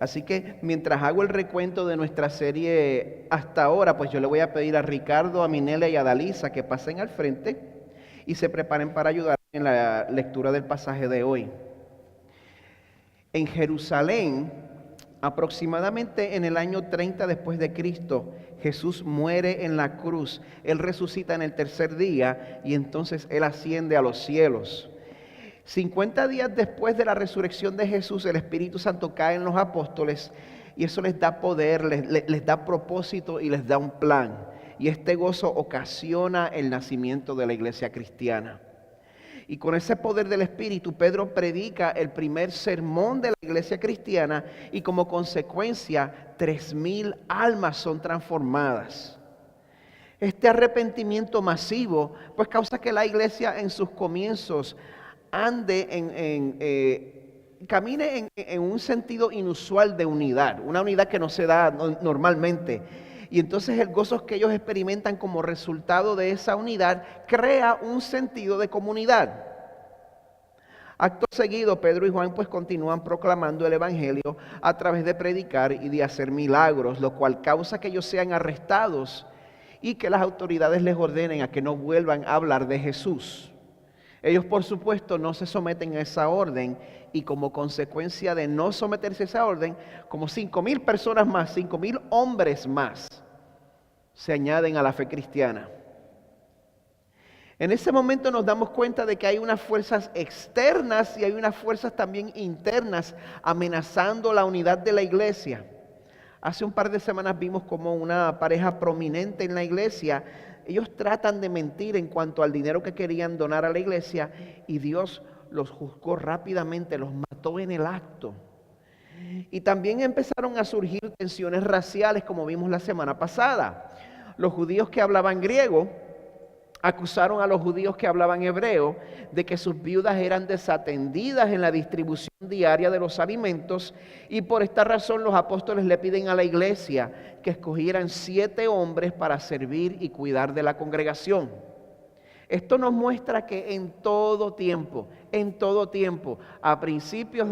Así que mientras hago el recuento de nuestra serie hasta ahora, pues yo le voy a pedir a Ricardo, a Minela y a Dalisa que pasen al frente y se preparen para ayudar en la lectura del pasaje de hoy. En Jerusalén, aproximadamente en el año 30 después de Cristo, Jesús muere en la cruz. Él resucita en el tercer día y entonces Él asciende a los cielos. 50 días después de la resurrección de Jesús, el Espíritu Santo cae en los apóstoles y eso les da poder, les da propósito y les da un plan. Y este gozo ocasiona el nacimiento de la iglesia cristiana. Y con ese poder del Espíritu, Pedro predica el primer sermón de la iglesia cristiana y como consecuencia 3,000 almas son transformadas. Este arrepentimiento masivo pues causa que la iglesia en sus comienzos camine en un sentido inusual de unidad, una unidad que no se da normalmente. Y entonces el gozo que ellos experimentan como resultado de esa unidad crea un sentido de comunidad. Acto seguido, Pedro y Juan pues continúan proclamando el evangelio a través de predicar y de hacer milagros, lo cual causa que ellos sean arrestados y que las autoridades les ordenen a que no vuelvan a hablar de Jesús. Ellos, por supuesto, no se someten a esa orden y como consecuencia de no someterse a esa orden, como 5,000 personas más, 5,000 hombres más, se añaden a la fe cristiana. En ese momento nos damos cuenta de que hay unas fuerzas externas y hay unas fuerzas también internas amenazando la unidad de la iglesia. Hace un par de semanas vimos como una pareja prominente en la iglesia, ellos tratan de mentir en cuanto al dinero que querían donar a la iglesia y Dios los juzgó rápidamente, los mató en el acto. Y también empezaron a surgir tensiones raciales como vimos la semana pasada. Los judíos que hablaban griego acusaron a los judíos que hablaban hebreo de que sus viudas eran desatendidas en la distribución diaria de los alimentos y por esta razón los apóstoles le piden a la iglesia que escogieran 7 hombres para servir y cuidar de la congregación. Esto nos muestra que en todo tiempo, a principios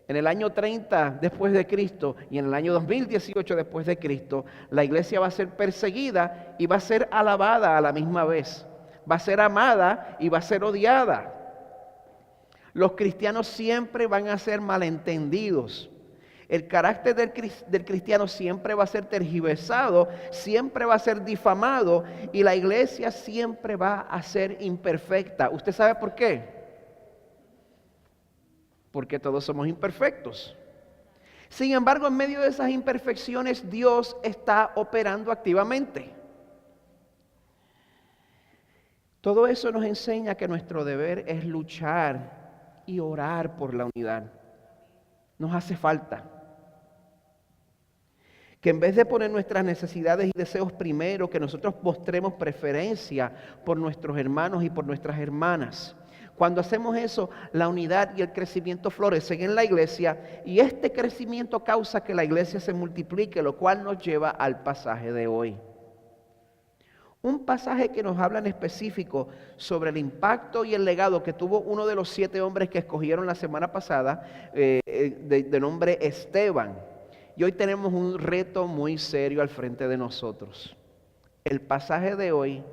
en el año 30 después de Cristo y en el año 2018 después de Cristo, la iglesia va a ser perseguida y va a ser alabada a la misma vez. Va a ser amada y va a ser odiada. Los cristianos siempre van a ser malentendidos. El carácter del cristiano siempre va a ser tergiversado, siempre va a ser difamado y la iglesia siempre va a ser imperfecta. ¿Usted sabe por qué? Porque todos somos imperfectos. Sin embargo, en medio de esas imperfecciones, Dios está operando activamente. Todo eso nos enseña que nuestro deber es luchar y orar por la unidad. Nos hace falta. Que en vez de poner nuestras necesidades y deseos primero, que nosotros mostremos preferencia por nuestros hermanos y por nuestras hermanas. Cuando hacemos eso, la unidad y el crecimiento florecen en la iglesia y este crecimiento causa que la iglesia se multiplique, lo cual nos lleva al pasaje de hoy. Un pasaje que nos habla en específico sobre el impacto y el legado que tuvo uno de los 7 hombres que escogieron la semana pasada, de nombre Esteban. Y hoy tenemos un reto muy serio al frente de nosotros. El pasaje de hoy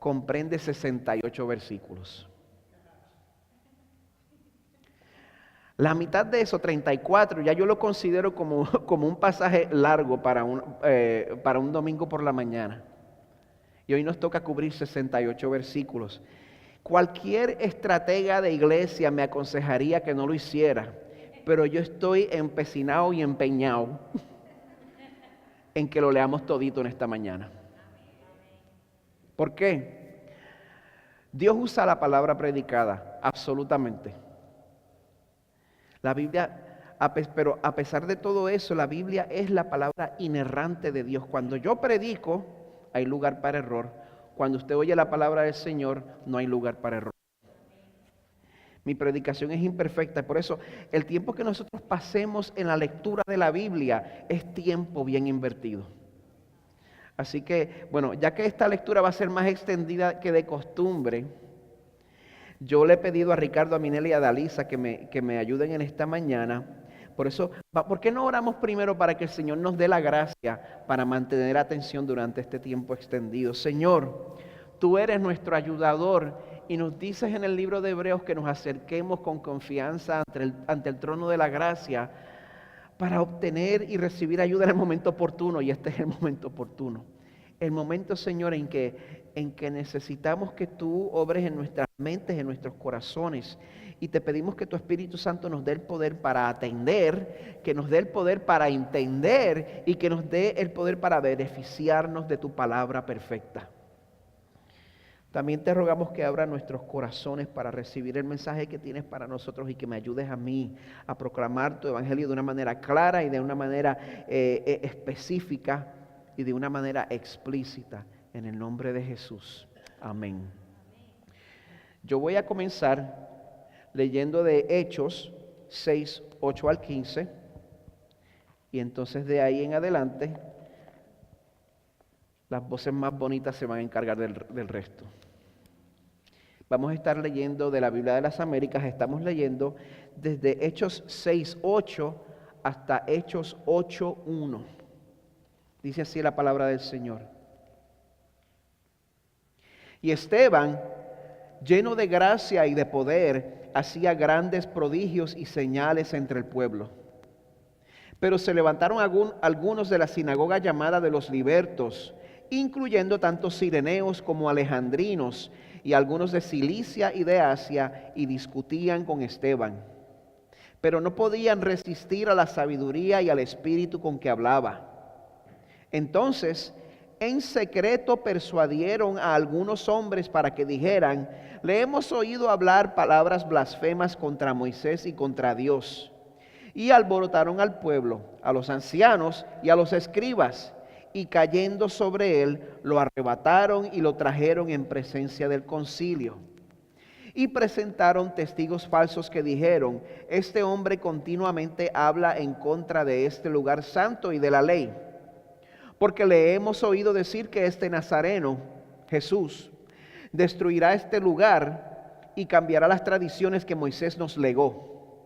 comprende 68 versículos. La mitad de eso, 34, ya yo lo considero como un pasaje largo para un domingo por la mañana. Y hoy nos toca cubrir 68 versículos. Cualquier estratega de iglesia me aconsejaría que no lo hiciera, pero yo estoy empecinado y empeñado en que lo leamos todito en esta mañana. ¿Por qué? Dios usa la palabra predicada, absolutamente. La Biblia, pero a pesar de todo eso, la Biblia es la palabra inerrante de Dios. Cuando yo predico, hay lugar para error. Cuando usted oye la palabra del Señor, no hay lugar para error. Mi predicación es imperfecta, por eso el tiempo que nosotros pasemos en la lectura de la Biblia es tiempo bien invertido. Así que, bueno, ya que esta lectura va a ser más extendida que de costumbre, Yo le he pedido a Ricardo, a Minela y a Dalisa que me ayuden en esta mañana. Por eso, ¿por qué no oramos primero para que el Señor nos dé la gracia para mantener atención durante este tiempo extendido? Señor, tú eres nuestro ayudador y nos dices en el libro de Hebreos que nos acerquemos con confianza ante el trono de la gracia para obtener y recibir ayuda en el momento oportuno, y este es el momento oportuno. El momento, Señor, en que necesitamos que tú obres en nuestras mentes, en nuestros corazones, y te pedimos que tu Espíritu Santo nos dé el poder para atender, que nos dé el poder para entender y que nos dé el poder para beneficiarnos de tu palabra perfecta. También te rogamos que abra nuestros corazones para recibir el mensaje que tienes para nosotros y que me ayudes a mí a proclamar tu evangelio de una manera clara y de una manera específica y de una manera explícita. En el nombre de Jesús. Amén. Yo voy a comenzar leyendo de Hechos 6, 8 al 15. Y entonces de ahí en adelante, las voces más bonitas se van a encargar del resto. Vamos a estar leyendo de la Biblia de las Américas. Estamos leyendo desde Hechos 6:8 hasta Hechos 8:1. Dice así la palabra del Señor. Y Esteban, lleno de gracia y de poder, hacía grandes prodigios y señales entre el pueblo. Pero se levantaron algunos de la sinagoga llamada de los libertos, incluyendo tanto cireneos como alejandrinos y algunos de Cilicia y de Asia, y discutían con Esteban. Pero no podían resistir a la sabiduría y al espíritu con que hablaba. Entonces, en secreto persuadieron a algunos hombres para que dijeran: le hemos oído hablar palabras blasfemas contra Moisés y contra Dios. Y alborotaron al pueblo, a los ancianos y a los escribas, y cayendo sobre él, lo arrebataron y lo trajeron en presencia del concilio. Y presentaron testigos falsos que dijeron: este hombre continuamente habla en contra de este lugar santo y de la ley. Porque le hemos oído decir que este Nazareno, Jesús, destruirá este lugar y cambiará las tradiciones que Moisés nos legó.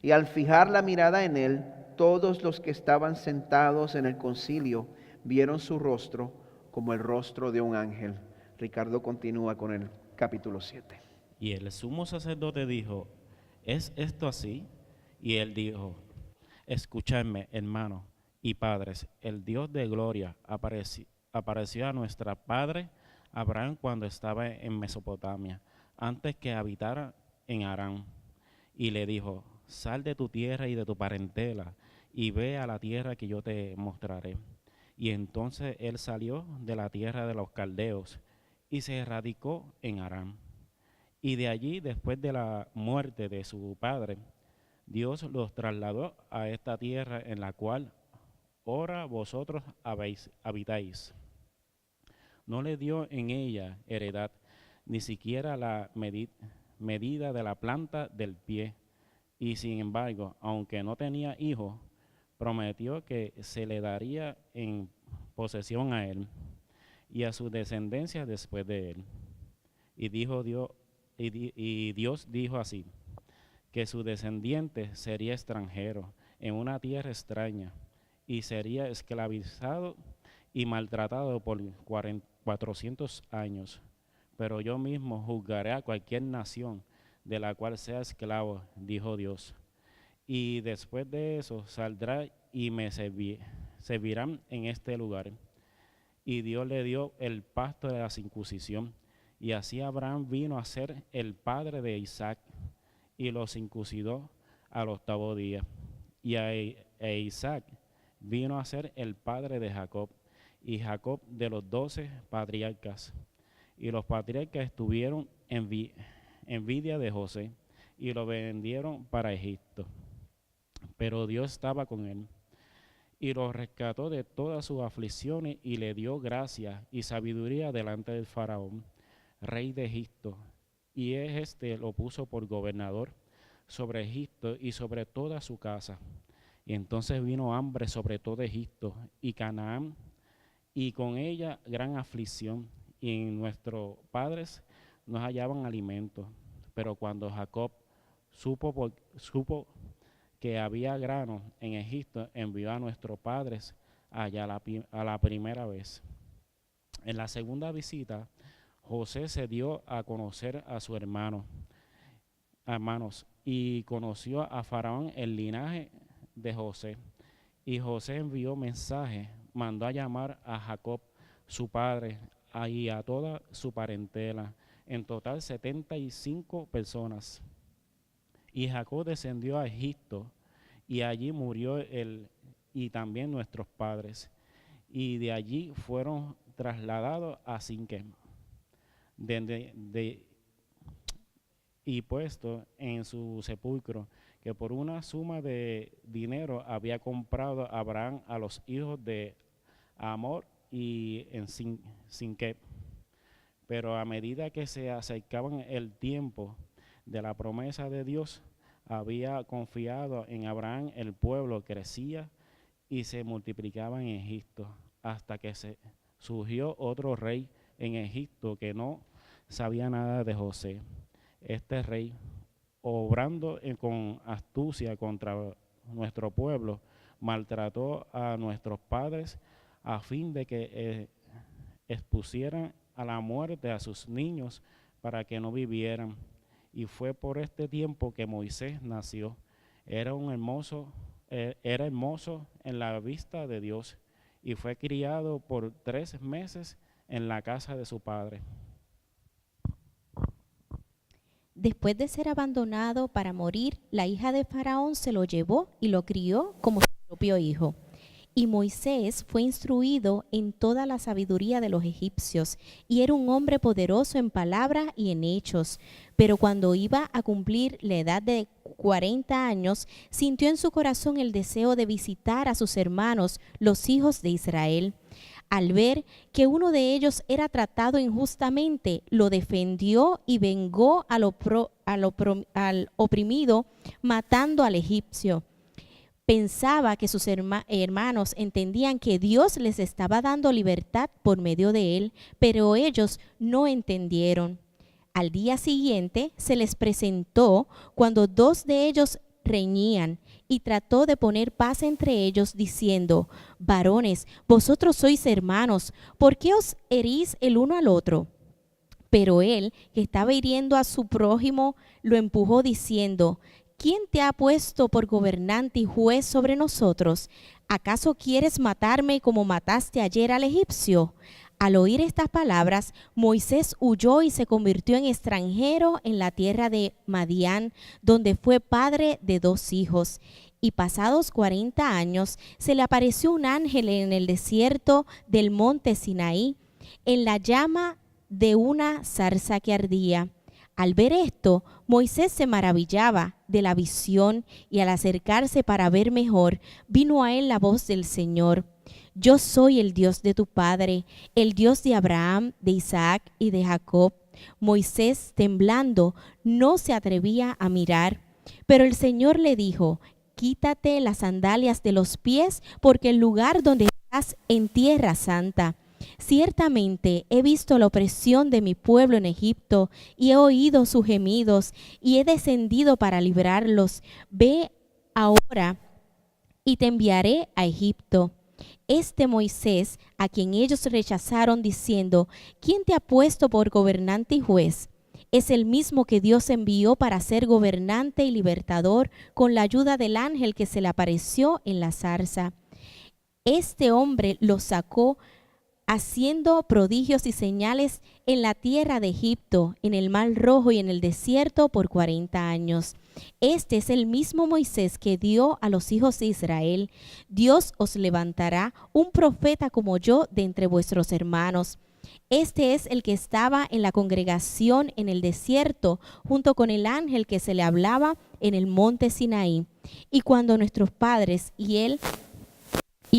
Y al fijar la mirada en él, todos los que estaban sentados en el concilio vieron su rostro como el rostro de un ángel. Ricardo continúa con el capítulo 7. Y el sumo sacerdote dijo: ¿es esto así? Y él dijo: escuchadme, hermanos y padres, el Dios de gloria apareció a nuestro padre Abraham cuando estaba en Mesopotamia, antes que habitara en Harán, y le dijo: sal de tu tierra y de tu parentela, y ve a la tierra que yo te mostraré. Y entonces él salió de la tierra de los caldeos, y se radicó en Harán. Y de allí, después de la muerte de su padre, Dios los trasladó a esta tierra en la cual ahora vosotros habitáis. No le dio en ella heredad, ni siquiera la medida de la planta del pie. Y sin embargo, aunque no tenía hijos, prometió que se le daría en posesión a él y a su descendencia después de él. Y Dios dijo así: que su descendiente sería extranjero en una tierra extraña y sería esclavizado y maltratado por 400 años. Pero yo mismo juzgaré a cualquier nación de la cual sea esclavo, dijo Dios. Y después de eso saldrá y me servirán en este lugar. Y Dios le dio el pacto de la circuncisión. Y así Abraham vino a ser el padre de Isaac, y lo circuncidó al 8º día. Y Isaac vino a ser el padre de Jacob, y Jacob de los 12 patriarcas. Y los patriarcas tuvieron envidia de José, y lo vendieron para Egipto. Pero Dios estaba con él, y lo rescató de todas sus aflicciones, y le dio gracia y sabiduría delante del faraón, rey de Egipto. Y lo puso por gobernador sobre Egipto y sobre toda su casa. Y entonces vino hambre sobre todo Egipto y Canaán, y con ella gran aflicción. Y nuestros padres no hallaban alimento. Pero cuando Jacob supo que había grano en Egipto, envió a nuestros padres allá a la primera vez. En la segunda visita, José se dio a conocer a su hermanos, y conoció a Faraón el linaje de José. Y José envió mensaje, mandó a llamar a Jacob, su padre, y a toda su parentela, en total 75 personas. Y Jacob descendió a Egipto, y allí murió él y también nuestros padres. Y de allí fueron trasladados a Siquem, y puesto en su sepulcro, que por una suma de dinero había comprado Abraham a los hijos de Amor y en Siquem. Pero a medida que se acercaban el tiempo de la promesa de Dios, había confiado en Abraham, el pueblo crecía y se multiplicaba en Egipto, hasta que surgió otro rey en Egipto que no sabía nada de José. Este rey, obrando con astucia contra nuestro pueblo, maltrató a nuestros padres a fin de que expusieran a la muerte a sus niños para que no vivieran. Y fue por este tiempo que Moisés nació. Era hermoso en la vista de Dios, y fue criado por 3 meses en la casa de su padre. Después de ser abandonado para morir, la hija de Faraón se lo llevó y lo crió como su propio hijo. Y Moisés fue instruido en toda la sabiduría de los egipcios, y era un hombre poderoso en palabra y en hechos. Pero cuando iba a cumplir la edad de 40 años, sintió en su corazón el deseo de visitar a sus hermanos, los hijos de Israel. Al ver que uno de ellos era tratado injustamente, lo defendió y vengó al oprimido, matando al egipcio. Pensaba que sus hermanos entendían que Dios les estaba dando libertad por medio de él, pero ellos no entendieron. Al día siguiente se les presentó cuando 2 de ellos reñían, y trató de poner paz entre ellos, diciendo: varones, vosotros sois hermanos, ¿por qué os herís el uno al otro? Pero él, que estaba hiriendo a su prójimo, lo empujó diciendo: ¿quién te ha puesto por gobernante y juez sobre nosotros? ¿Acaso quieres matarme como mataste ayer al egipcio? Al oír estas palabras, Moisés huyó y se convirtió en extranjero en la tierra de Madián, donde fue padre de 2 hijos. Y pasados 40 años, se le apareció un ángel en el desierto del monte Sinaí, en la llama de una zarza que ardía. Al ver esto, Moisés se maravillaba de la visión, y al acercarse para ver mejor, vino a él la voz del Señor: yo soy el Dios de tu padre, el Dios de Abraham, de Isaac y de Jacob. Moisés, temblando, no se atrevía a mirar, pero el Señor le dijo: quítate las sandalias de los pies, porque el lugar donde estás en tierra santa. Ciertamente he visto la opresión de mi pueblo en Egipto, y he oído sus gemidos, y he descendido para librarlos. Ve ahora y te enviaré a Egipto. Este Moisés, a quien ellos rechazaron diciendo: ¿quién te ha puesto por gobernante y juez? Es el mismo que Dios envió para ser gobernante y libertador, con la ayuda del ángel que se le apareció en la zarza. Este hombre los sacó haciendo prodigios y señales en la tierra de Egipto, en el Mar Rojo y en el desierto por 40 años. Este es el mismo Moisés que dio a los hijos de Israel: Dios os levantará un profeta como yo de entre vuestros hermanos. Este es el que estaba en la congregación en el desierto, junto con el ángel que se le hablaba en el monte Sinaí. Y cuando nuestros padres y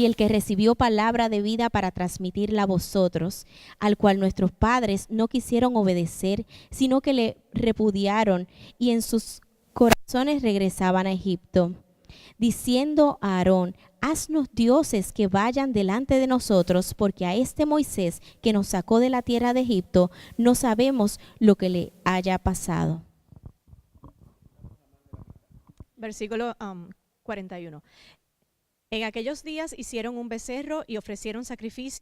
el que recibió palabra de vida para transmitirla a vosotros, al cual nuestros padres no quisieron obedecer, sino que le repudiaron, y en sus corazones regresaban a Egipto, diciendo a Aarón: haznos dioses que vayan delante de nosotros, porque a este Moisés que nos sacó de la tierra de Egipto, no sabemos lo que le haya pasado. Versículo 41. En aquellos días hicieron un becerro y ofrecieron sacrificio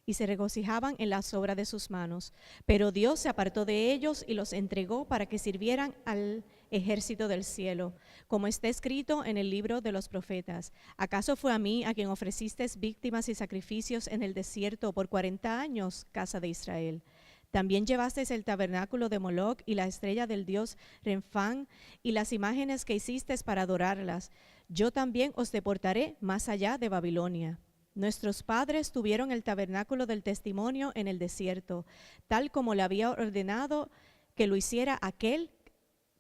y se regocijaban en las obras de sus manos. Pero Dios se apartó de ellos y los entregó para que sirvieran al ejército del cielo, como está escrito en el libro de los profetas. ¿Acaso fue a mí a quien ofrecisteis víctimas y sacrificios en el desierto por 40 años, casa de Israel? También llevasteis el tabernáculo de Moloc y la estrella del dios Renfán y las imágenes que hicisteis para adorarlas. Yo también os deportaré más allá de Babilonia. Nuestros padres tuvieron el tabernáculo del testimonio en el desierto, tal como le había ordenado que lo hiciera aquel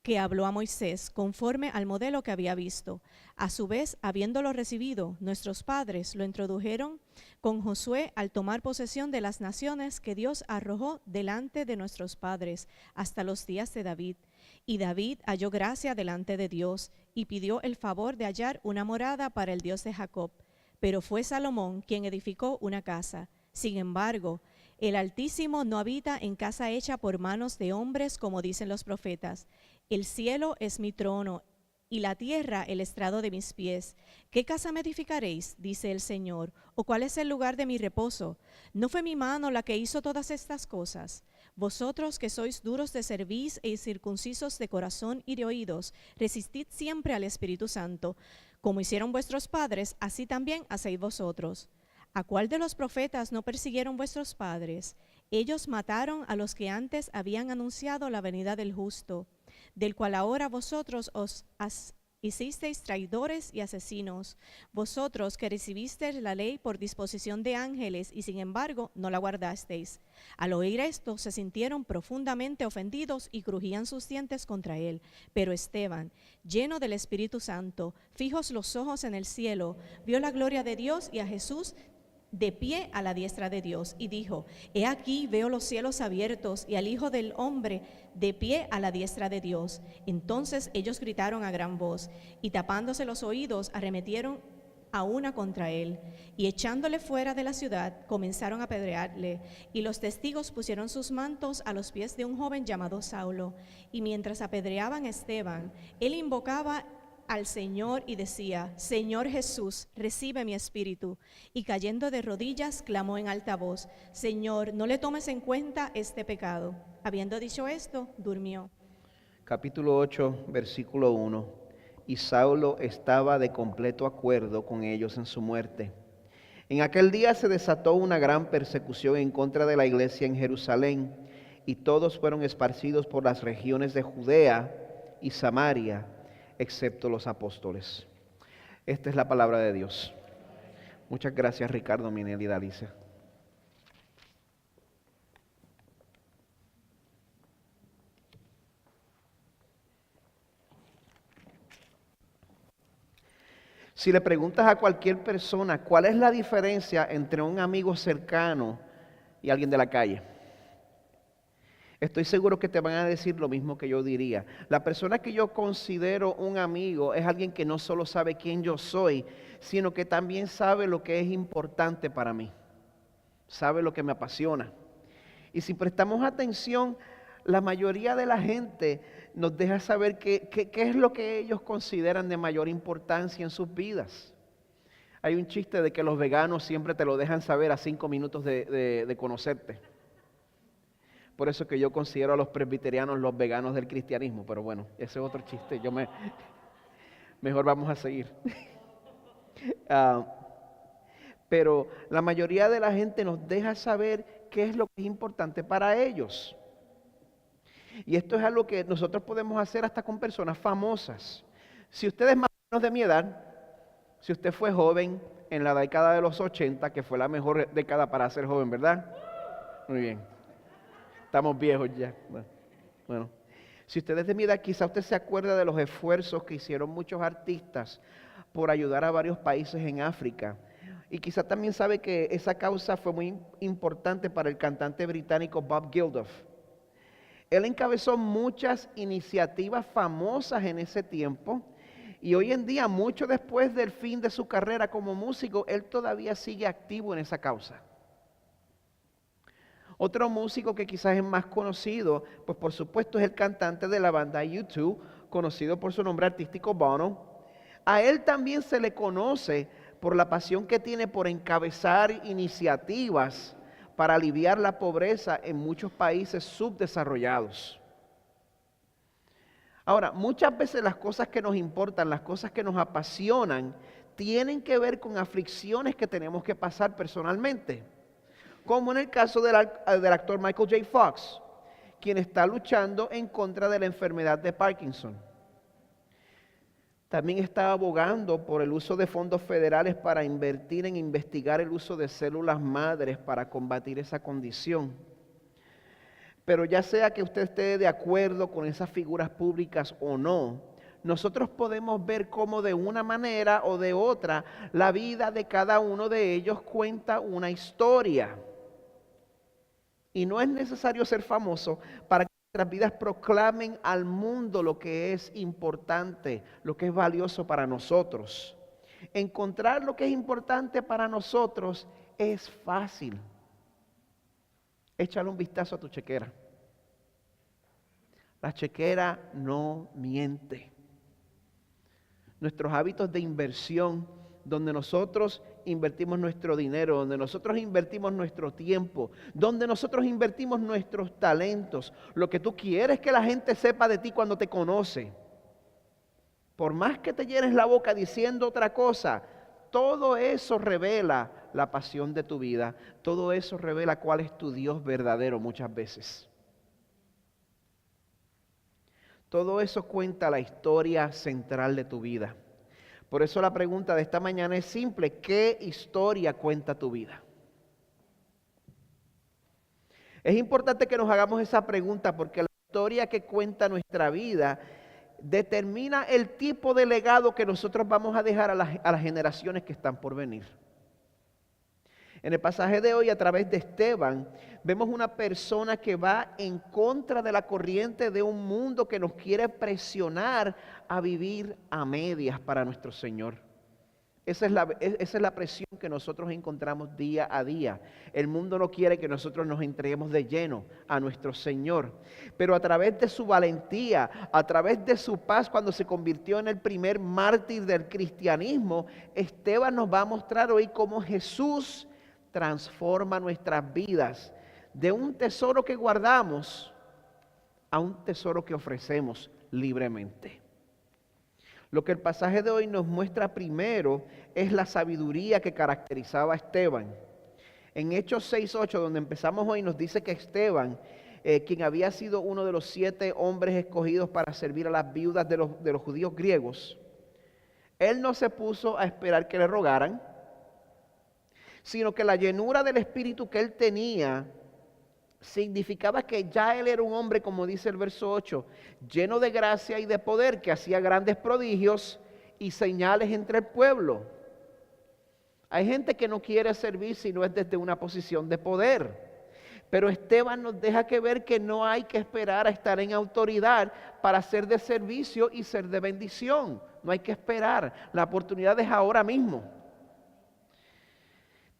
que habló a Moisés, conforme al modelo que había visto. A su vez, habiéndolo recibido, nuestros padres lo introdujeron con Josué al tomar posesión de las naciones que Dios arrojó delante de nuestros padres hasta los días de David. Y David halló gracia delante de Dios y pidió el favor de hallar una morada para el Dios de Jacob. Pero fue Salomón quien edificó una casa. Sin embargo, el Altísimo no habita en casa hecha por manos de hombres, como dicen los profetas. El cielo es mi trono y la tierra el estrado de mis pies. ¿Qué casa me edificaréis?, dice el Señor, ¿o cuál es el lugar de mi reposo? ¿No fue mi mano la que hizo todas estas cosas? Vosotros que sois duros de cerviz e incircuncisos de corazón y de oídos, resistid siempre al Espíritu Santo. Como hicieron vuestros padres, así también hacéis vosotros. ¿A cuál de los profetas no persiguieron vuestros padres? Ellos mataron a los que antes habían anunciado la venida del justo, del cual ahora vosotros os hicisteis traidores y asesinos, vosotros que recibisteis la ley por disposición de ángeles y sin embargo no la guardasteis. Al oír esto se sintieron profundamente ofendidos y crujían sus dientes contra él. Pero Esteban, lleno del Espíritu Santo, fijos los ojos en el cielo, vio la gloria de Dios y a Jesús de pie a la diestra de Dios, y dijo: He aquí veo los cielos abiertos y al Hijo del Hombre de pie a la diestra de Dios. Entonces ellos gritaron a gran voz, y tapándose los oídos arremetieron a una contra él, y echándole fuera de la ciudad comenzaron a apedrearle. Y los testigos pusieron sus mantos a los pies de un joven llamado Saulo, y mientras apedreaban a Esteban, él invocaba al Señor y decía: Señor Jesús, recibe mi espíritu. Y cayendo de rodillas, clamó en alta voz: Señor, no le tomes en cuenta este pecado. Habiendo dicho esto, durmió. Capítulo 8, versículo 1. Y Saulo estaba de completo acuerdo con ellos en su muerte. En aquel día se desató una gran persecución en contra de la iglesia en Jerusalén, y todos fueron esparcidos por las regiones de Judea y Samaria, excepto los apóstoles. Esta es la palabra de Dios. Muchas gracias, Ricardo, Minel y Dalisa. Si le preguntas a cualquier persona cuál es la diferencia entre un amigo cercano y alguien de la calle, estoy seguro que te van a decir lo mismo que yo diría. La persona que yo considero un amigo es alguien que no solo sabe quién yo soy, sino que también sabe lo que es importante para mí, sabe lo que me apasiona. Y si prestamos atención, la mayoría de la gente nos deja saber qué es lo que ellos consideran de mayor importancia en sus vidas. Hay un chiste de que los veganos siempre te lo dejan saber a 5 minutos de conocerte. Por eso que yo considero a los presbiterianos los veganos del cristianismo, pero bueno, ese es otro chiste. Mejor vamos a seguir. Pero la mayoría de la gente nos deja saber qué es lo que es importante para ellos. Y esto es algo que nosotros podemos hacer hasta con personas famosas. Si usted es más o menos de mi edad, si usted fue joven en la década de los 80, que fue la mejor década para ser joven, ¿verdad? Muy bien. Estamos viejos ya. Bueno, si usted es de mi edad, quizá usted se acuerda de los esfuerzos que hicieron muchos artistas por ayudar a varios países en África. Y quizá también sabe que esa causa fue muy importante para el cantante británico Bob Geldof. Él encabezó muchas iniciativas famosas en ese tiempo Y hoy en día, mucho después del fin de su carrera como músico, él todavía sigue activo en esa causa. Otro músico que quizás es más conocido, pues por supuesto es el cantante de la banda U2, conocido por su nombre artístico Bono. A él también se le conoce por la pasión que tiene por encabezar iniciativas para aliviar la pobreza en muchos países subdesarrollados. Ahora, muchas veces las cosas que nos importan, las cosas que nos apasionan, tienen que ver con aflicciones que tenemos que pasar personalmente. Como en el caso del actor Michael J. Fox, quien está luchando en contra de la enfermedad de Parkinson. También está abogando por el uso de fondos federales para invertir en investigar el uso de células madres para combatir esa condición. Pero ya sea que usted esté de acuerdo con esas figuras públicas o no, nosotros podemos ver cómo de una manera o de otra la vida de cada uno de ellos cuenta una historia. Y no es necesario ser famoso para que nuestras vidas proclamen al mundo lo que es importante, lo que es valioso para nosotros. Encontrar lo que es importante para nosotros es fácil. Échale un vistazo a tu chequera. La chequera no miente. Nuestros hábitos de inversión, donde nosotros invertimos nuestro dinero, donde nosotros invertimos nuestro tiempo, donde nosotros invertimos nuestros talentos, lo que tú quieres que la gente sepa de ti cuando te conoce. Por más que te llenes la boca diciendo otra cosa, todo eso revela la pasión de tu vida. Todo eso revela cuál es tu Dios verdadero muchas veces. Todo eso cuenta la historia central de tu vida. Por eso la pregunta de esta mañana es simple: ¿qué historia cuenta tu vida? Es importante que nos hagamos esa pregunta porque la historia que cuenta nuestra vida determina el tipo de legado que nosotros vamos a dejar a las generaciones que están por venir. En el pasaje de hoy, a través de Esteban, vemos una persona que va en contra de la corriente de un mundo que nos quiere presionar a vivir a medias para nuestro Señor. Esa es la presión que nosotros encontramos día a día. El mundo no quiere que nosotros nos entreguemos de lleno a nuestro Señor. Pero a través de su valentía, a través de su paz, cuando se convirtió en el primer mártir del cristianismo, Esteban nos va a mostrar hoy cómo Jesús transforma nuestras vidas de un tesoro que guardamos a un tesoro que ofrecemos libremente. Lo que el pasaje de hoy nos muestra primero es la sabiduría que caracterizaba a Esteban. En Hechos 6:8, donde empezamos hoy, nos dice que Esteban, quien había sido uno de los 7 hombres escogidos para servir a las viudas de los judíos griegos, él no se puso a esperar que le rogaran, sino que la llenura del Espíritu que él tenía significaba que ya él era un hombre, como dice el verso 8, lleno de gracia y de poder, que hacía grandes prodigios y señales entre el pueblo. Hay gente que no quiere servir si no es desde una posición de poder. Pero Esteban nos deja que ver que no hay que esperar a estar en autoridad para ser de servicio y ser de bendición. No hay que esperar. La oportunidad es ahora mismo.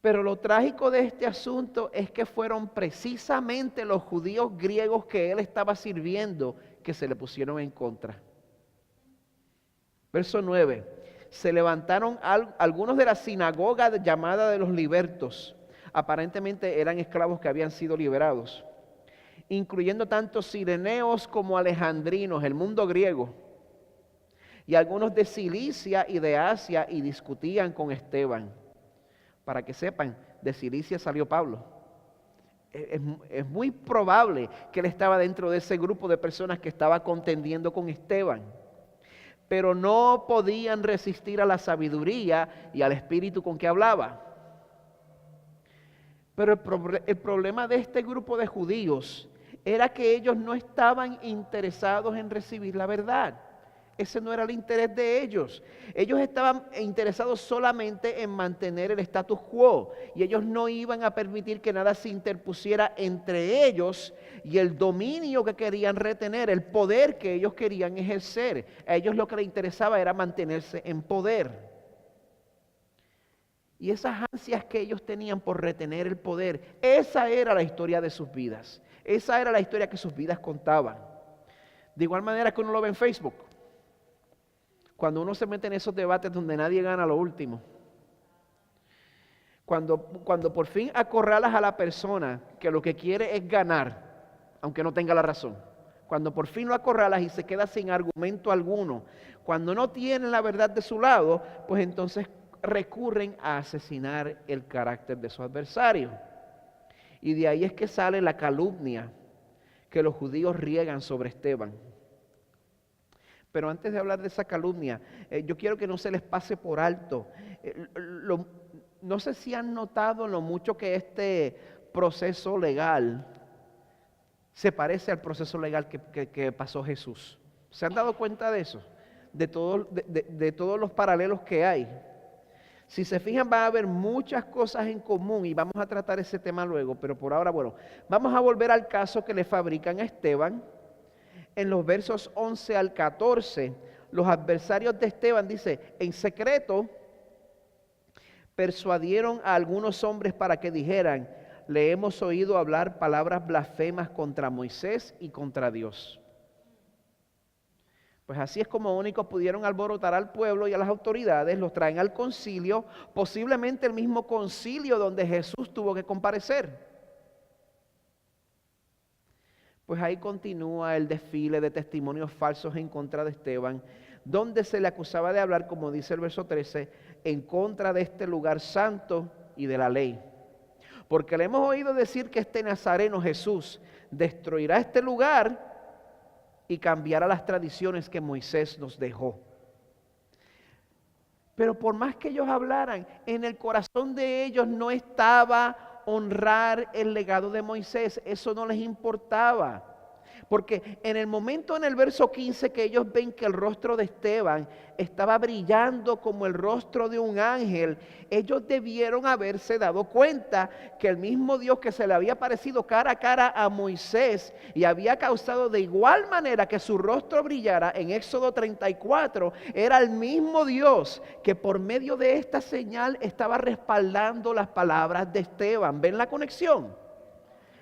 Pero lo trágico de este asunto es que fueron precisamente los judíos griegos que él estaba sirviendo que se le pusieron en contra. Verso 9. Se levantaron algunos de la sinagoga llamada de los libertos. Aparentemente eran esclavos que habían sido liberados, incluyendo tanto cireneos como alejandrinos, el mundo griego, y algunos de Cilicia y de Asia, y discutían con Esteban. Para que sepan, de Cilicia salió Pablo. Es muy probable que él estaba dentro de ese grupo de personas que estaba contendiendo con Esteban. Pero no podían resistir a la sabiduría y al espíritu con que hablaba. Pero el problema de este grupo de judíos era que ellos no estaban interesados en recibir la verdad. Ese no era el interés de ellos. Ellos estaban interesados solamente en mantener el status quo y ellos no iban a permitir que nada se interpusiera entre ellos y el dominio que querían retener, el poder que ellos querían ejercer. A ellos lo que les interesaba era mantenerse en poder. Y esas ansias que ellos tenían por retener el poder, esa era la historia de sus vidas. Esa era la historia que sus vidas contaban. De igual manera que uno lo ve en Facebook. Cuando uno se mete en esos debates donde nadie gana lo último. Cuando por fin acorralas a la persona que lo que quiere es ganar, aunque no tenga la razón. Cuando por fin lo acorralas y se queda sin argumento alguno. Cuando no tienen la verdad de su lado, pues entonces recurren a asesinar el carácter de su adversario. Y de ahí es que sale la calumnia que los judíos riegan sobre Esteban. Pero antes de hablar de esa calumnia, yo quiero que no se les pase por alto. No sé si han notado lo mucho que este proceso legal se parece al proceso legal que pasó Jesús. ¿Se han dado cuenta de eso? De todos los paralelos que hay. Si se fijan, va a haber muchas cosas en común y vamos a tratar ese tema luego. Pero por ahora, bueno, vamos a volver al caso que le fabrican a Esteban. En los versos 11 al 14, los adversarios de Esteban, dice, en secreto persuadieron a algunos hombres para que dijeran, le hemos oído hablar palabras blasfemas contra Moisés y contra Dios. Pues así es como únicos pudieron alborotar al pueblo y a las autoridades, los traen al concilio, posiblemente el mismo concilio donde Jesús tuvo que comparecer. Pues ahí continúa el desfile de testimonios falsos en contra de Esteban, donde se le acusaba de hablar, como dice el verso 13, en contra de este lugar santo y de la ley. Porque le hemos oído decir que este Nazareno Jesús destruirá este lugar y cambiará las tradiciones que Moisés nos dejó. Pero por más que ellos hablaran, en el corazón de ellos no estaba honrar el legado de Moisés, eso no les importaba. Porque en el momento en el verso 15 que ellos ven que el rostro de Esteban estaba brillando como el rostro de un ángel, ellos debieron haberse dado cuenta que el mismo Dios que se le había aparecido cara a cara a Moisés y había causado de igual manera que su rostro brillara en Éxodo 34, era el mismo Dios que por medio de esta señal estaba respaldando las palabras de Esteban. ¿Ven la conexión?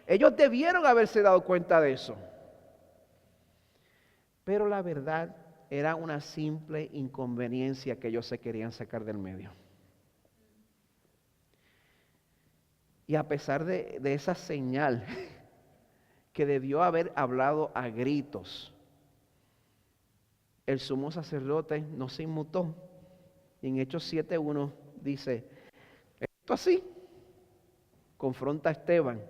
Ellos debieron haberse dado cuenta de eso. Pero la verdad era una simple inconveniencia que ellos se querían sacar del medio. Y a pesar de esa señal que debió haber hablado a gritos, el sumo sacerdote no se inmutó. Y en Hechos 7:1 dice, esto así, confronta a Esteban.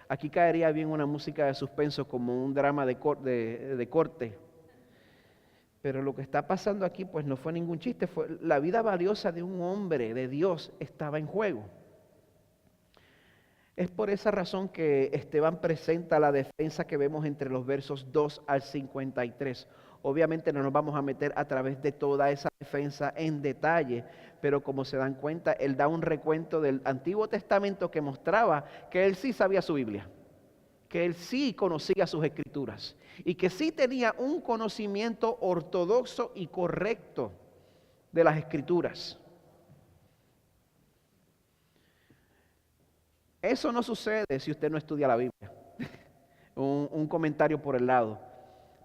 Aquí caería bien una música de suspenso como un drama de corte. Pero lo que está pasando aquí pues no fue ningún chiste, fue la vida valiosa de un hombre, de Dios, estaba en juego. Es por esa razón que Esteban presenta la defensa que vemos entre los versos 2 al 53. Obviamente no nos vamos a meter a través de toda esa defensa en detalle, pero como se dan cuenta, él da un recuento del Antiguo Testamento que mostraba que él sí sabía su Biblia, que él sí conocía sus escrituras y que sí tenía un conocimiento ortodoxo y correcto de las escrituras. Eso no sucede si usted no estudia la Biblia. un comentario por el lado.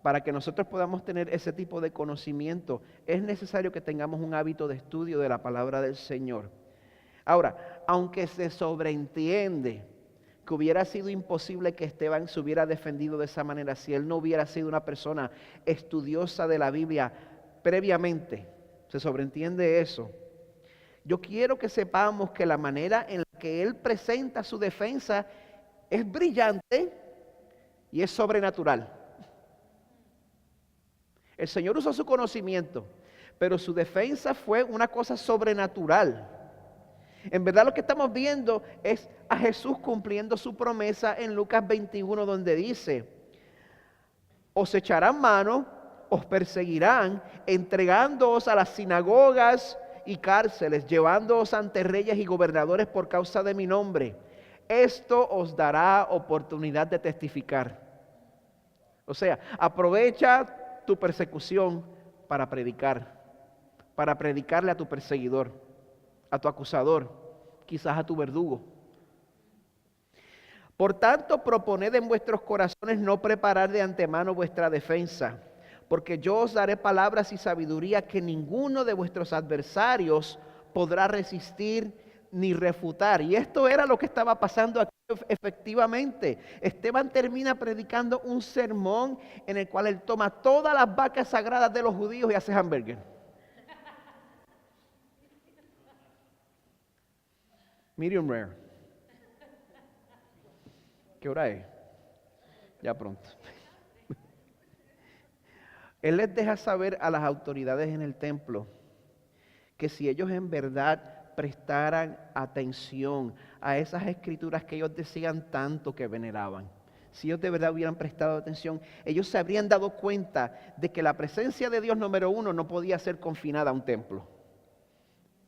Para que nosotros podamos tener ese tipo de conocimiento, es necesario que tengamos un hábito de estudio de la palabra del Señor. Ahora, aunque se sobreentiende que hubiera sido imposible que Esteban se hubiera defendido de esa manera si él no hubiera sido una persona estudiosa de la Biblia previamente, se sobreentiende eso. Yo quiero que sepamos que la manera en la que él presenta su defensa es brillante y es sobrenatural. El Señor usó su conocimiento, pero su defensa fue una cosa sobrenatural. En verdad lo que estamos viendo es a Jesús cumpliendo su promesa en Lucas 21, donde dice, os echarán mano os perseguirán, entregándoos a las sinagogas y cárceles, llevándoos ante reyes y gobernadores por causa de mi nombre. Esto os dará oportunidad de testificar. O sea, aprovecha tu persecución para predicarle a tu perseguidor, a tu acusador, quizás a tu verdugo. Por tanto, proponed en vuestros corazones no preparar de antemano vuestra defensa, porque yo os daré palabras y sabiduría que ninguno de vuestros adversarios podrá resistir ni refutar. Y esto era lo que estaba pasando aquí efectivamente. Esteban termina predicando un sermón en el cual él toma todas las vacas sagradas de los judíos y hace hamburger. Medium rare. ¿Qué hora es? Ya pronto. Él les deja saber a las autoridades en el templo que si ellos en verdad prestaran atención a esas escrituras que ellos decían tanto que veneraban, si ellos de verdad hubieran prestado atención, ellos se habrían dado cuenta de que la presencia de Dios, número uno, no podía ser confinada a un templo.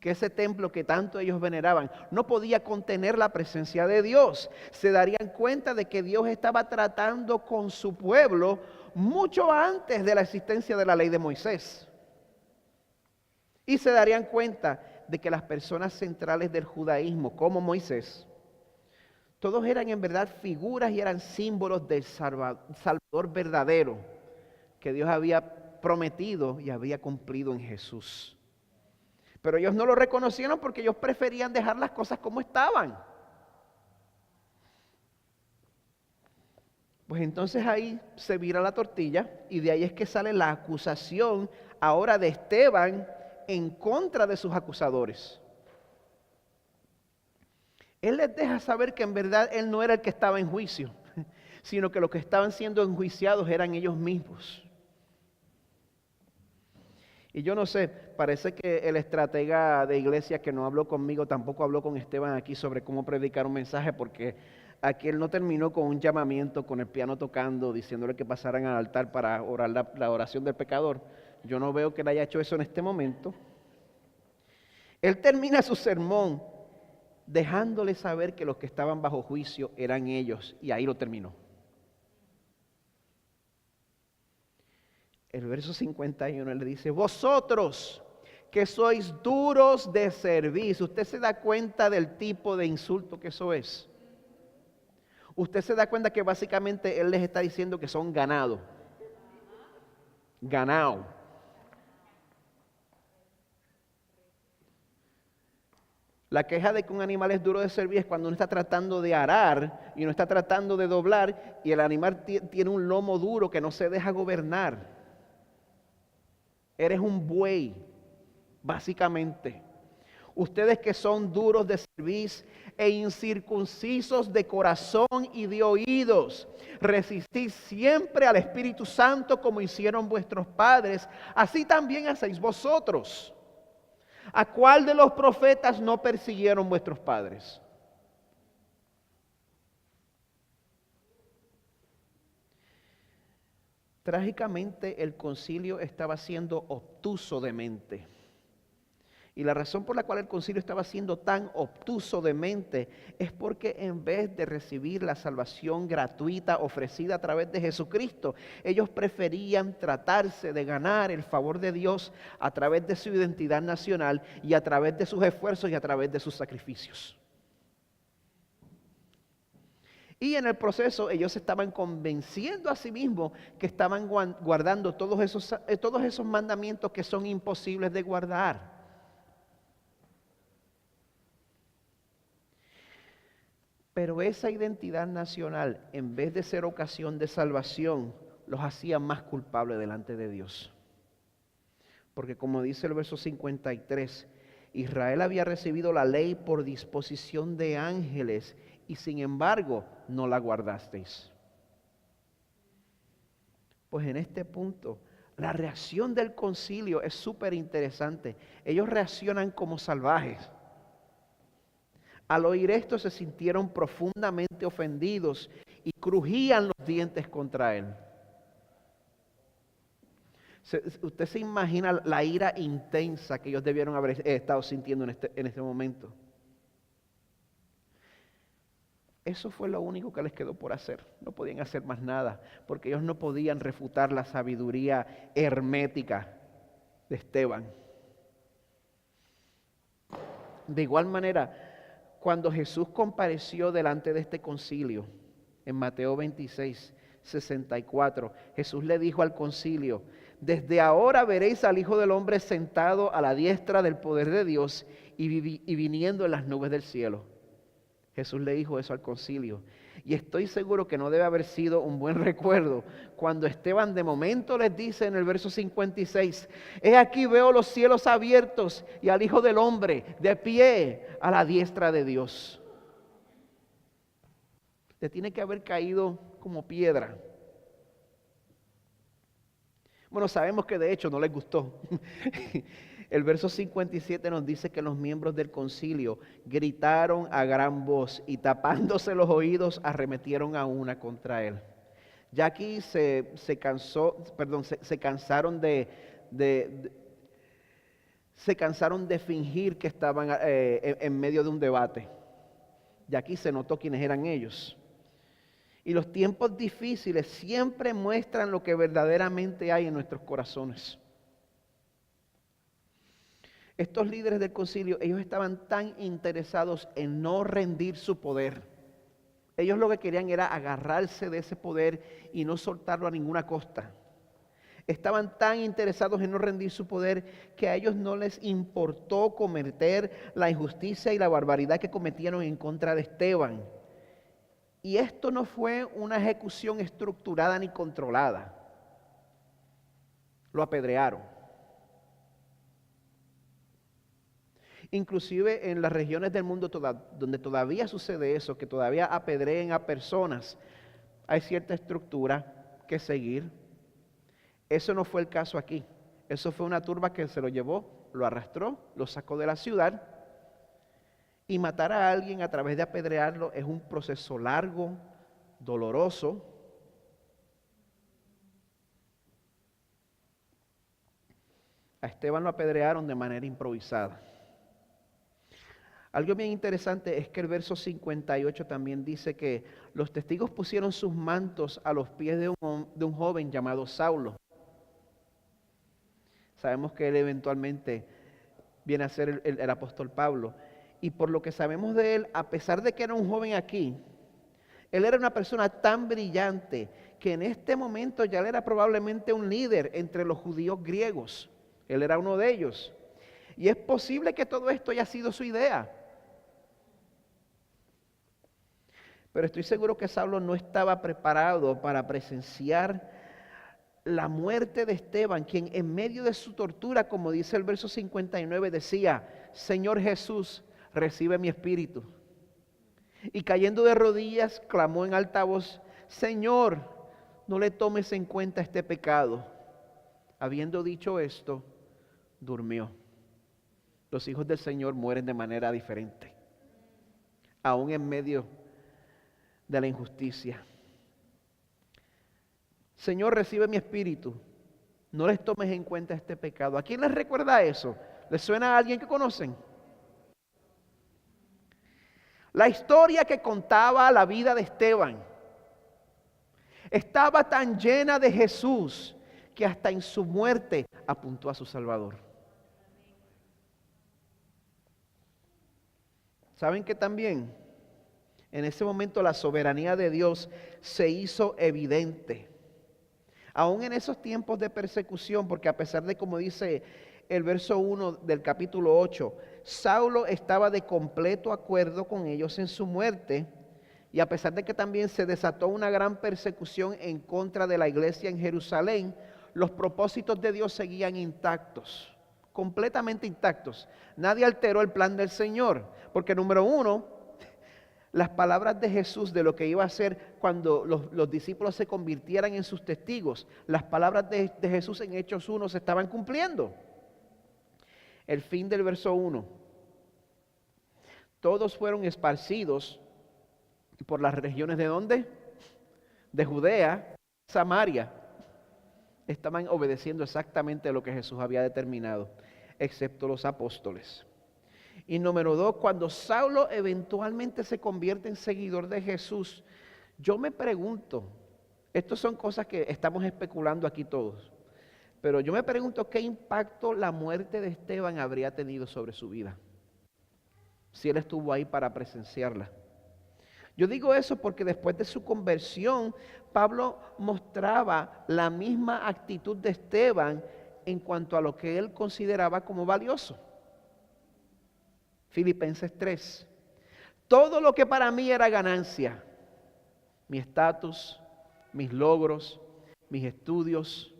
Que ese templo que tanto ellos veneraban no podía contener la presencia de Dios. Se darían cuenta de que Dios estaba tratando con su pueblo mucho antes de la existencia de la ley de Moisés. Y se darían cuenta de que las personas centrales del judaísmo, como Moisés, todos eran en verdad figuras y eran símbolos del Salvador verdadero que Dios había prometido y había cumplido en Jesús. Pero ellos no lo reconocieron porque ellos preferían dejar las cosas como estaban. Pues entonces ahí se vira la tortilla y de ahí es que sale la acusación ahora de Esteban en contra de sus acusadores. Él les deja saber que en verdad él no era el que estaba en juicio, sino que los que estaban siendo enjuiciados eran ellos mismos. Y yo no sé, parece que el estratega de iglesia que no habló conmigo tampoco habló con Esteban aquí sobre cómo predicar un mensaje, porque aquí él no terminó con un llamamiento, con el piano tocando, diciéndole que pasaran al altar para orar la oración del pecador. Yo no veo que él haya hecho eso en este momento. Él termina su sermón dejándole saber que los que estaban bajo juicio eran ellos, y ahí lo terminó. El verso 51 le dice: vosotros que sois duros de cerviz. Usted se da cuenta del tipo de insulto que eso es. Usted se da cuenta que básicamente él les está diciendo que son ganado. Ganado. La queja de que un animal es duro de cerviz es cuando uno está tratando de arar y uno está tratando de doblar y el animal tiene un lomo duro que no se deja gobernar. Eres un buey, básicamente. Ustedes que son duros de cerviz e incircuncisos de corazón y de oídos, resistid siempre al Espíritu Santo como hicieron vuestros padres, así también hacéis vosotros. ¿A cuál de los profetas no persiguieron vuestros padres? Trágicamente, el concilio estaba siendo obtuso de mente. Y la razón por la cual el concilio estaba siendo tan obtuso de mente es porque en vez de recibir la salvación gratuita ofrecida a través de Jesucristo, ellos preferían tratarse de ganar el favor de Dios a través de su identidad nacional y a través de sus esfuerzos y a través de sus sacrificios. Y en el proceso ellos estaban convenciendo a sí mismos que estaban guardando todos esos mandamientos que son imposibles de guardar. Pero esa identidad nacional, en vez de ser ocasión de salvación, los hacía más culpables delante de Dios. Porque como dice el verso 53, Israel había recibido la ley por disposición de ángeles y sin embargo no la guardasteis. Pues en este punto, la reacción del concilio es súper interesante. Ellos reaccionan como salvajes. Al oír esto se sintieron profundamente ofendidos y crujían los dientes contra él. Usted se imagina la ira intensa que ellos debieron haber estado sintiendo en este momento. Eso fue lo único que les quedó por hacer. No podían hacer más nada, porque ellos no podían refutar la sabiduría hermética de Esteban. De igual manera, cuando Jesús compareció delante de este concilio, en Mateo 26, 64, Jesús le dijo al concilio: desde ahora veréis al Hijo del Hombre sentado a la diestra del poder de Dios y viniendo en las nubes del cielo. Jesús le dijo eso al concilio. Y estoy seguro que no debe haber sido un buen recuerdo cuando Esteban de momento les dice en el verso 56, he aquí veo los cielos abiertos y al Hijo del Hombre de pie a la diestra de Dios. Le tiene que haber caído como piedra. Bueno, sabemos que de hecho no les gustó. El verso 57 nos dice que los miembros del concilio gritaron a gran voz y tapándose los oídos arremetieron a una contra él. Ya aquí se cansaron de fingir que estaban en medio de un debate. Y aquí se notó quiénes eran ellos. Y los tiempos difíciles siempre muestran lo que verdaderamente hay en nuestros corazones. Estos líderes del concilio, ellos estaban tan interesados en no rendir su poder. Ellos lo que querían era agarrarse de ese poder y no soltarlo a ninguna costa. Estaban tan interesados en no rendir su poder que a ellos no les importó cometer la injusticia y la barbaridad que cometieron en contra de Esteban. Y esto no fue una ejecución estructurada ni controlada. Lo apedrearon. Inclusive en las regiones del mundo donde todavía sucede eso, que todavía apedreen a personas, hay cierta estructura que seguir. Eso no fue el caso aquí. Eso fue una turba que se lo llevó, lo arrastró, lo sacó de la ciudad. Y matar a alguien a través de apedrearlo es un proceso largo, doloroso. A Esteban lo apedrearon de manera improvisada. Algo bien interesante es que el verso 58 también dice que los testigos pusieron sus mantos a los pies de un joven llamado Saulo. Sabemos que él eventualmente viene a ser el apóstol Pablo. Y por lo que sabemos de él, a pesar de que era un joven aquí, él era una persona tan brillante que en este momento ya él era probablemente un líder entre los judíos griegos. Él era uno de ellos. Y es posible que todo esto haya sido su idea. Pero estoy seguro que Saulo no estaba preparado para presenciar la muerte de Esteban, quien en medio de su tortura, como dice el verso 59, decía: Señor Jesús, recibe mi espíritu. Y cayendo de rodillas, clamó en alta voz: Señor, no le tomes en cuenta este pecado. Habiendo dicho esto, durmió. Los hijos del Señor mueren de manera diferente, aún en medio de la injusticia. Señor, recibe mi espíritu. No les tomes en cuenta este pecado. ¿A quién les recuerda eso? ¿Les suena a alguien que conocen? La historia que contaba la vida de Esteban estaba tan llena de Jesús que hasta en su muerte apuntó a su Salvador. ¿Saben que también en ese momento la soberanía de Dios se hizo evidente? Aún en esos tiempos de persecución, porque a pesar de, como dice el verso 1 del capítulo 8, Saulo estaba de completo acuerdo con ellos en su muerte, y a pesar de que también se desató una gran persecución en contra de la iglesia en Jerusalén, los propósitos de Dios seguían intactos, completamente intactos. Nadie alteró el plan del Señor, porque número uno, las palabras de Jesús de lo que iba a hacer cuando los discípulos se convirtieran en sus testigos, las palabras de Jesús en Hechos 1 se estaban cumpliendo. El fin del verso 1. Todos fueron esparcidos por las regiones ¿de dónde? De Judea, Samaria. Estaban obedeciendo exactamente lo que Jesús había determinado, excepto los apóstoles. Y número 2, cuando Saulo eventualmente se convierte en seguidor de Jesús, yo me pregunto, estas son cosas que estamos especulando aquí todos, pero yo me pregunto qué impacto la muerte de Esteban habría tenido sobre su vida, si él estuvo ahí para presenciarla. Yo digo eso porque después de su conversión, Pablo mostraba la misma actitud de Esteban en cuanto a lo que él consideraba como valioso. Filipenses 3. Todo lo que para mí era ganancia, mi estatus, mis logros, mis estudios,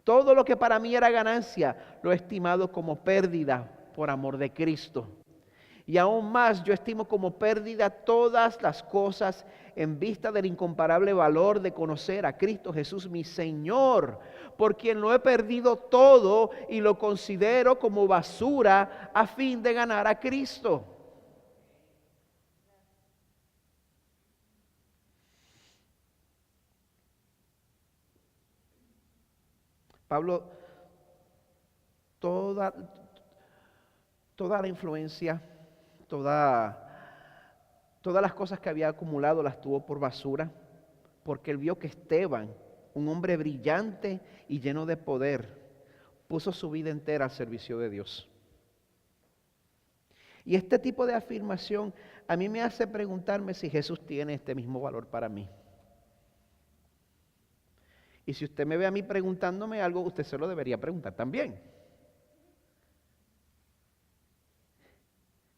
todo lo que para mí era ganancia, lo he estimado como pérdida por amor de Cristo. Y aún más yo estimo como pérdida todas las cosas en vista del incomparable valor de conocer a Cristo Jesús mi Señor, por quien lo he perdido todo y lo considero como basura a fin de ganar a Cristo. Pablo, toda la influencia, todas las cosas que había acumulado las tuvo por basura, porque él vio que Esteban, un hombre brillante y lleno de poder, puso su vida entera al servicio de Dios. Y este tipo de afirmación a mí me hace preguntarme si Jesús tiene este mismo valor para mí. Y si usted me ve a mí preguntándome algo, usted se lo debería preguntar también.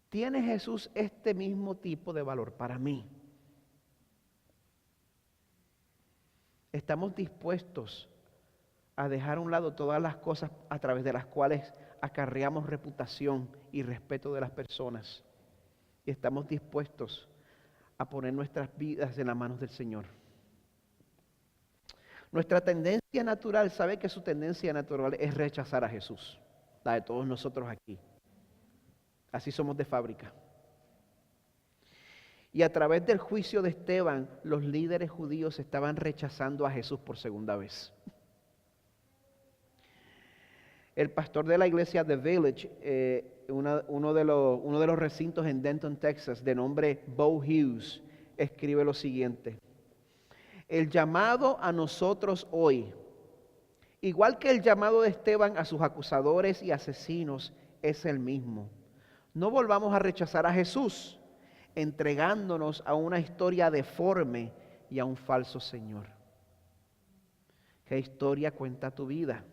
¿Tiene Jesús este mismo tipo de valor para mí? ¿Estamos dispuestos a dejar a un lado todas las cosas a través de las cuales acarreamos reputación y respeto de las personas? Y estamos dispuestos a poner nuestras vidas en las manos del Señor. Nuestra tendencia natural, ¿sabe que su tendencia natural es rechazar a Jesús? La de todos nosotros aquí. Así somos de fábrica. Y a través del juicio de Esteban, los líderes judíos estaban rechazando a Jesús por segunda vez. El pastor de la iglesia The Village, uno de los recintos en Denton, Texas, de nombre Bo Hughes, escribe lo siguiente: el llamado a nosotros hoy, igual que el llamado de Esteban a sus acusadores y asesinos, es el mismo. No volvamos a rechazar a Jesús, entregándonos a una historia deforme y a un falso Señor. ¿Qué historia cuenta tu vida?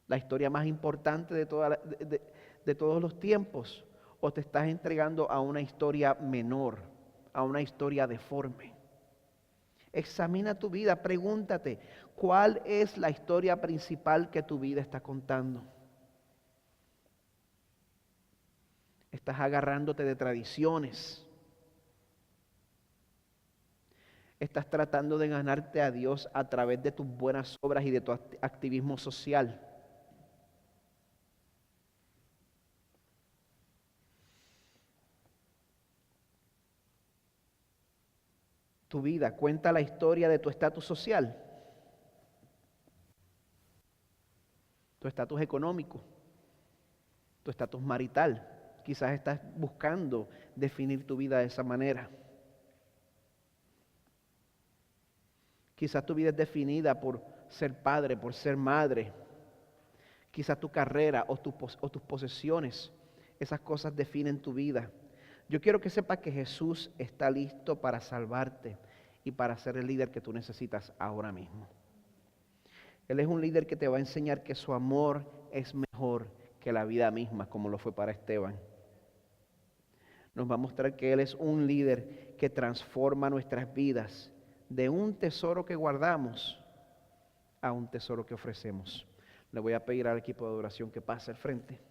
¿La historia más importante de todos los tiempos? ¿O te estás entregando a una historia menor, a una historia deforme? Examina tu vida, pregúntate, ¿cuál es la historia principal que tu vida está contando? ¿Estás agarrándote de tradiciones? ¿Estás tratando de ganarte a Dios a través de tus buenas obras y de tu activismo social? Tu vida cuenta la historia de tu estatus social, tu estatus económico, tu estatus marital. Quizás estás buscando definir tu vida de esa manera. Quizás tu vida es definida por ser padre, por ser madre. Quizás tu carrera o tus posesiones, esas cosas definen tu vida. Yo quiero que sepas que Jesús está listo para salvarte y para ser el líder que tú necesitas ahora mismo. Él es un líder que te va a enseñar que su amor es mejor que la vida misma, como lo fue para Esteban. Nos va a mostrar que Él es un líder que transforma nuestras vidas de un tesoro que guardamos a un tesoro que ofrecemos. Le voy a pedir al equipo de adoración que pase al frente.